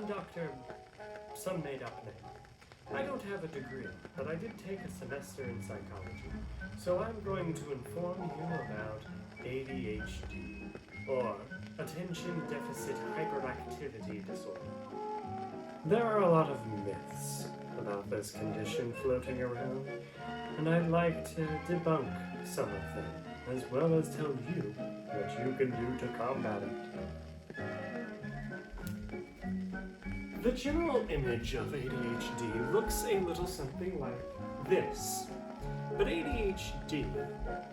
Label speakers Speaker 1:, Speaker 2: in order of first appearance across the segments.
Speaker 1: Dr. some made-up name. I don't have a degree, but I did take a semester in psychology, so I'm going to inform you about ADHD, or Attention Deficit Hyperactivity Disorder. There are a lot of myths about this condition floating around, and I'd like to debunk some of them, as well as tell you what you can do to combat it. The general image of ADHD looks a little something like this. But ADHD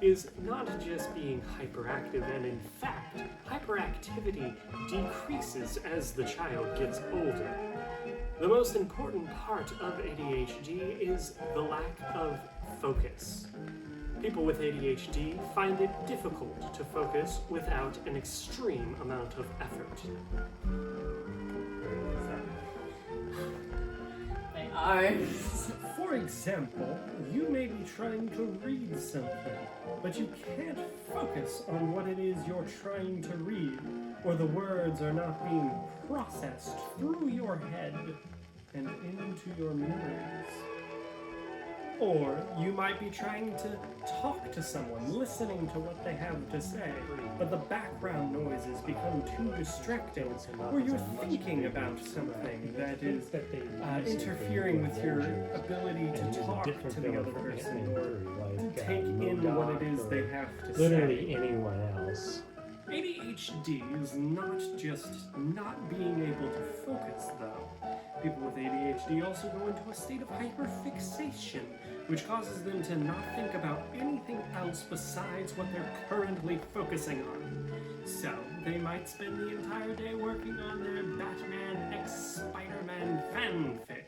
Speaker 1: is not just being hyperactive, and in fact, hyperactivity decreases as the child gets older. The most important part of ADHD is the lack of focus. People with ADHD find it difficult to focus without an extreme amount of effort. For example, you may be trying to read something, but you can't focus on what it is you're trying to read, or the words are not being processed through your head and into your memories. Or you might be trying to talk to someone, listening to what they have to say, but the background noises become too distracting, or you're thinking about something that is interfering with your ability to talk to the other person, or to take in what it is they have to say.
Speaker 2: Literally anyone else.
Speaker 1: ADHD is not just not being able to focus, though. People with ADHD also go into a state of hyperfixation, which causes them to not think about anything else besides what they're currently focusing on. So, they might spend the entire day working on their Batman x Spider-Man fanfic,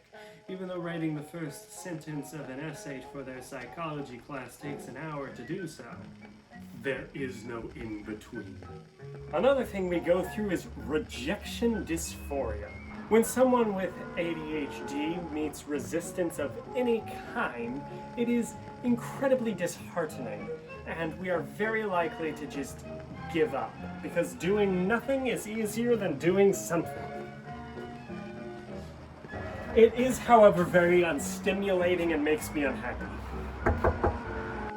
Speaker 1: even though writing the first sentence of an essay for their psychology class takes an hour to do so. There is no in-between. Another thing we go through is rejection dysphoria. When someone with ADHD meets resistance of any kind, it is incredibly disheartening, and we are very likely to just give up, because doing nothing is easier than doing something. It is, however, very unstimulating and makes me unhappy.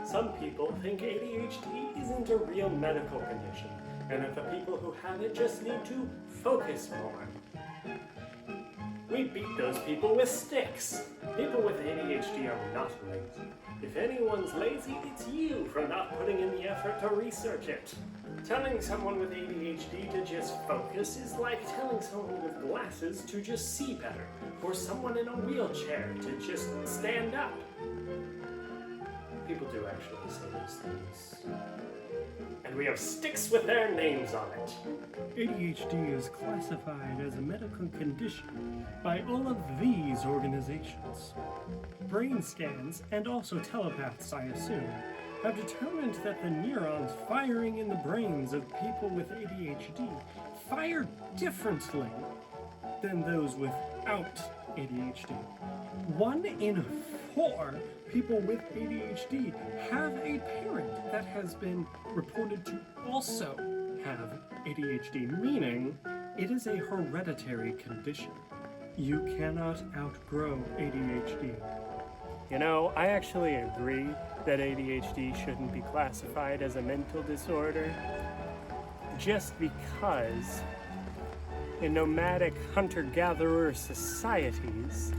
Speaker 1: Some people think ADHD isn't a real medical condition, and that the people who have it just need to focus more. We beat those people with sticks. People with ADHD are not lazy. If anyone's lazy, it's you for not putting in the effort to research it. Telling someone with ADHD to just focus is like telling someone with glasses to just see better, or someone in a wheelchair to just stand up. People do actually say those things. And we have sticks with their names on it. ADHD is classified as a medical condition by all of these organizations. Brain scans, and also telepaths, I assume, have determined that the neurons firing in the brains of people with ADHD fire differently than those without ADHD. 1 in 4 people with ADHD have a parent that has been reported to also have ADHD, meaning it is a hereditary condition. You cannot outgrow ADHD. You know, I actually agree that ADHD shouldn't be classified as a mental disorder, just because in nomadic hunter-gatherer societies,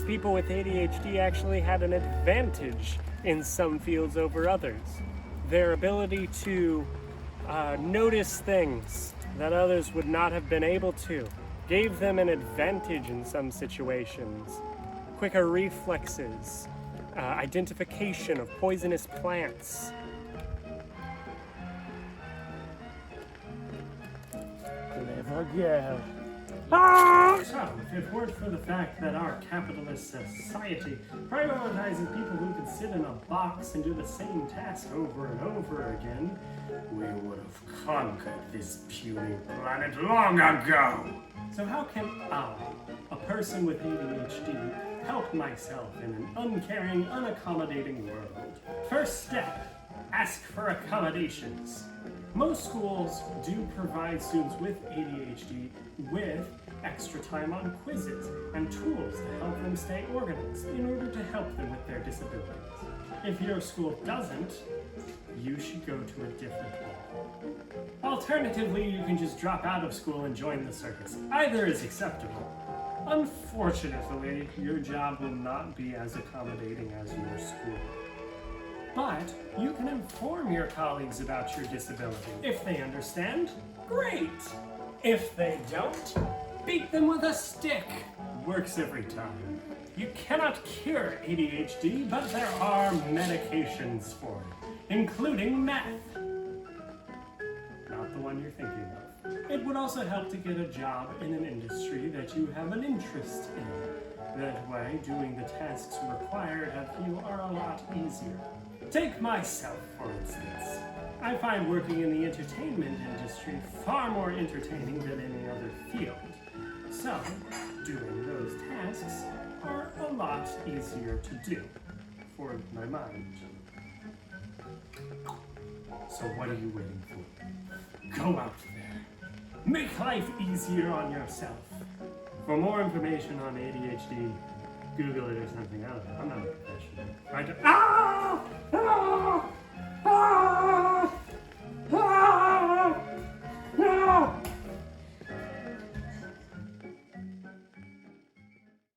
Speaker 1: people with ADHD actually had an advantage in some fields over others. Their ability to notice things that others would not have been able to gave them an advantage in some situations. Quicker reflexes, identification of poisonous plants. Never go. So, if it weren't for the fact that our capitalist society prioritizes people who can sit in a box and do the same task over and over again, we would have conquered this puny planet long ago. So how can I, a person with ADHD, help myself in an uncaring, unaccommodating world? First step, ask for accommodations. Most schools do provide students with ADHD with extra time on quizzes and tools to help them stay organized in order to help them with their disabilities. If your school doesn't, you should go to a different one. Alternatively, you can just drop out of school and join the circus. Either is acceptable. Unfortunately, your job will not be as accommodating as your school. But you can inform your colleagues about your disability. If they understand, great! If they don't, beat them with a stick. Works every time. You cannot cure ADHD, but there are medications for it, including meth. Not the one you're thinking of. It would also help to get a job in an industry that you have an interest in. That way, doing the tasks required of you are a lot easier. Take myself, for instance. I find working in the entertainment industry far more entertaining than any other field. So, doing those tasks are a lot easier to do for my mind. So what are you waiting for? Go out there. Make life easier on yourself. For more information on ADHD, Google it or something. I don't know. I'm not a professional. Right? Ah! Ah! Ah!